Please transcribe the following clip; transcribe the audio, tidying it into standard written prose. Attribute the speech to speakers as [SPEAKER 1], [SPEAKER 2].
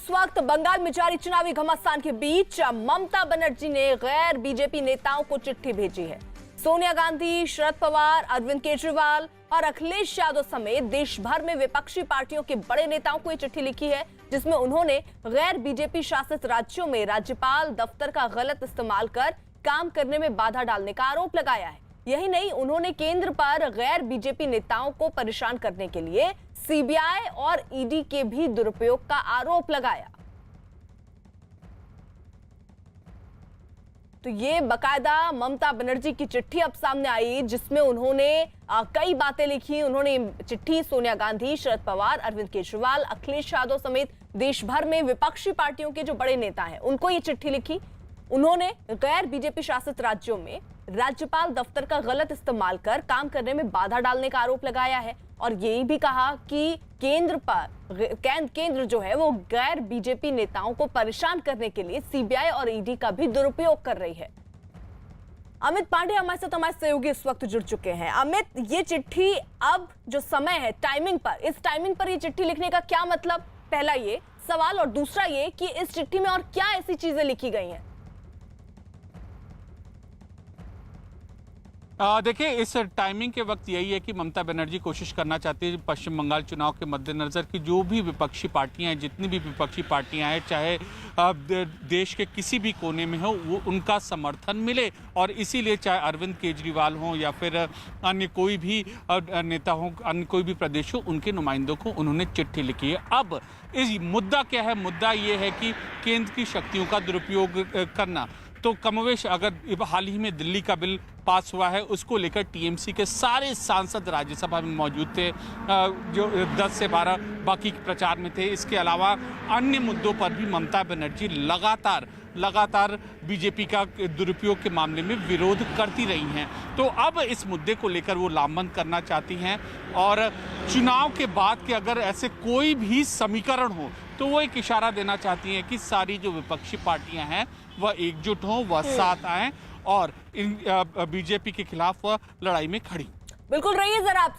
[SPEAKER 1] इस वक्त बंगाल में जारी चुनावी घमासान के बीच ममता बनर्जी ने गैर बीजेपी नेताओं को चिट्ठी भेजी है। सोनिया गांधी, शरद पवार, अरविंद केजरीवाल और अखिलेश यादव समेत देश भर में विपक्षी पार्टियों के बड़े नेताओं को ये चिट्ठी लिखी है, जिसमें उन्होंने गैर बीजेपी शासित राज्यों में राज्यपाल दफ्तर का गलत इस्तेमाल कर काम करने में बाधा डालने का आरोप लगाया है। यही नहीं, उन्होंने केंद्र पर गैर बीजेपी नेताओं को परेशान करने के लिए सीबीआई और ईडी के भी दुरुपयोग का आरोप लगाया। तो ये बकायदा ममता बनर्जी की चिट्ठी अब सामने आई, जिसमें उन्होंने कई बातें लिखी। उन्होंने चिट्ठी सोनिया गांधी, शरद पवार, अरविंद केजरीवाल, अखिलेश यादव समेत देश भर में विपक्षी पार्टियों के जो बड़े नेता हैं उनको ये चिट्ठी लिखी। उन्होंने गैर बीजेपी शासित राज्यों में राज्यपाल दफ्तर का गलत इस्तेमाल कर काम करने में बाधा डालने का आरोप लगाया है और यही भी कहा कि केंद्र जो है वो गैर बीजेपी नेताओं को परेशान करने के लिए सीबीआई और ईडी का भी दुरुपयोग कर रही है। अमित पांडे हमारे साथ, हमारे सहयोगी इस वक्त जुड़ चुके हैं। अमित, ये चिट्ठी अब जो समय है टाइमिंग पर, इस टाइमिंग पर ये चिट्ठी लिखने का क्या मतलब, पहला ये सवाल, और दूसरा ये कि इस चिट्ठी में और क्या ऐसी चीजें लिखी गई हैं?
[SPEAKER 2] देखिए, इस टाइमिंग के वक्त यही है कि ममता बनर्जी कोशिश करना चाहती है पश्चिम बंगाल चुनाव के मद्देनजर कि जो भी विपक्षी पार्टियां हैं, जितनी भी विपक्षी पार्टियां हैं, चाहे देश के किसी भी कोने में हो, वो उनका समर्थन मिले। और इसीलिए चाहे अरविंद केजरीवाल हो या फिर अन्य कोई भी नेता हो, अन्य कोई भी प्रदेश हो, उनके नुमाइंदों को उन्होंने चिट्ठी लिखी है। अब इस मुद्दा क्या है? मुद्दा ये है कि केंद्र की शक्तियों का दुरुपयोग करना। तो कमोवेश अगर हाल ही में दिल्ली का बिल पास हुआ है, उसको लेकर टीएमसी के सारे सांसद राज्यसभा में मौजूद थे, जो 10 से 12 बाकी प्रचार में थे। इसके अलावा अन्य मुद्दों पर भी ममता बनर्जी लगातार बीजेपी का दुरुपयोग के मामले में विरोध करती रही हैं। तो अब इस मुद्दे को लेकर वो लामबंद करना चाहती हैं और चुनाव के बाद के अगर ऐसे कोई भी समीकरण हो तो वो एक इशारा देना चाहती हैं कि सारी जो विपक्षी पार्टियां हैं वह एकजुट हों, वह साथ आएं और इन बीजेपी के खिलाफ लड़ाई में खड़ी।
[SPEAKER 1] बिल्कुल, रहिए जरा आप